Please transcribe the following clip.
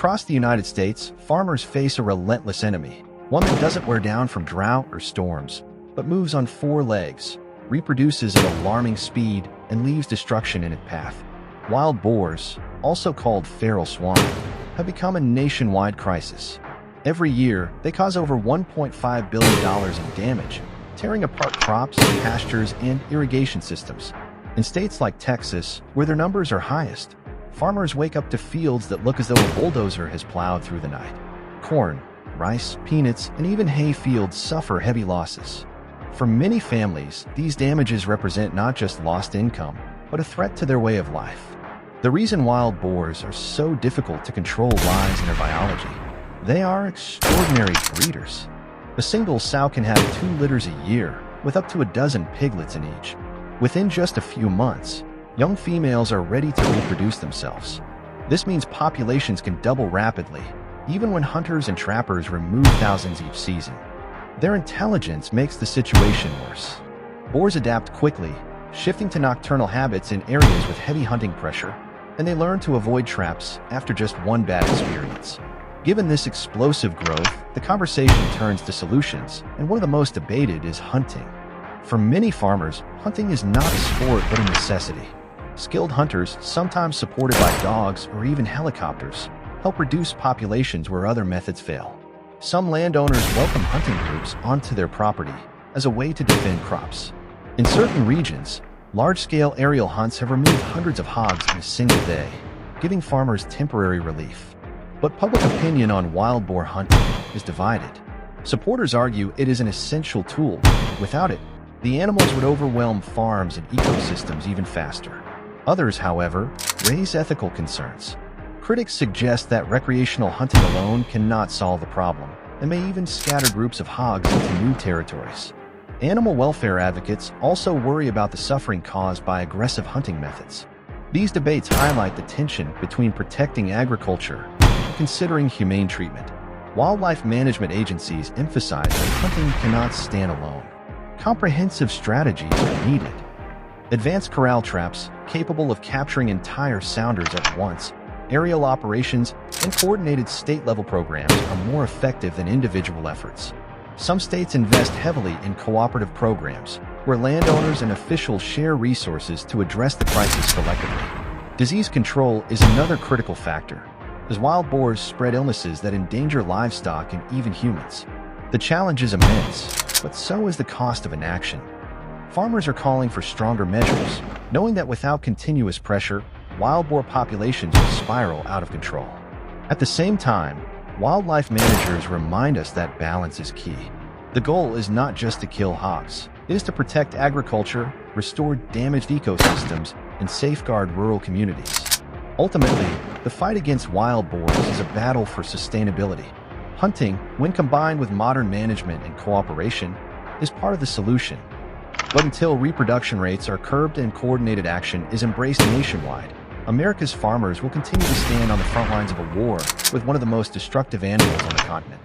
Across the United States, farmers face a relentless enemy, one that doesn't wear down from drought or storms, but moves on four legs, reproduces at alarming speed, and leaves destruction in its path. Wild boars, also called feral swine, have become a nationwide crisis. Every year, they cause over $1.5 billion in damage, tearing apart crops, pastures, and irrigation systems. In states like Texas, where their numbers are highest, farmers wake up to fields that look as though a bulldozer has plowed through the night. Corn, rice, peanuts, and even hay fields suffer heavy losses. For many families, these damages represent not just lost income, but a threat to their way of life. The reason wild boars are so difficult to control lies in their biology. They are extraordinary breeders. A single sow can have 2 litters a year, with up to a dozen piglets in each. Within just a few months, young females are ready to reproduce themselves. This means populations can double rapidly, even when hunters and trappers remove thousands each season. Their intelligence makes the situation worse. Boars adapt quickly, shifting to nocturnal habits in areas with heavy hunting pressure, and they learn to avoid traps after just one bad experience. Given this explosive growth, the conversation turns to solutions, and one of the most debated is hunting. For many farmers, hunting is not a sport but a necessity. Skilled hunters, sometimes supported by dogs or even helicopters, help reduce populations where other methods fail. Some landowners welcome hunting groups onto their property as a way to defend crops. In certain regions, large-scale aerial hunts have removed hundreds of hogs in a single day, giving farmers temporary relief. But public opinion on wild boar hunting is divided. Supporters argue it is an essential tool. Without it, the animals would overwhelm farms and ecosystems even faster. Others, however, raise ethical concerns. Critics suggest that recreational hunting alone cannot solve the problem, and may even scatter groups of hogs into new territories. Animal welfare advocates also worry about the suffering caused by aggressive hunting methods. These debates highlight the tension between protecting agriculture and considering humane treatment. Wildlife management agencies emphasize that hunting cannot stand alone. Comprehensive strategies are needed. Advanced corral traps, capable of capturing entire sounders at once, aerial operations, and coordinated state-level programs are more effective than individual efforts. Some states invest heavily in cooperative programs, where landowners and officials share resources to address the crisis collectively. Disease control is another critical factor, as wild boars spread illnesses that endanger livestock and even humans. The challenge is immense, but so is the cost of inaction. Farmers are calling for stronger measures, knowing that without continuous pressure, wild boar populations will spiral out of control. At the same time, wildlife managers remind us that balance is key. The goal is not just to kill hogs. It is to protect agriculture, restore damaged ecosystems, and safeguard rural communities. Ultimately, the fight against wild boars is a battle for sustainability. Hunting, when combined with modern management and cooperation, is part of the solution. But until reproduction rates are curbed and coordinated action is embraced nationwide, America's farmers will continue to stand on the front lines of a war with one of the most destructive animals on the continent.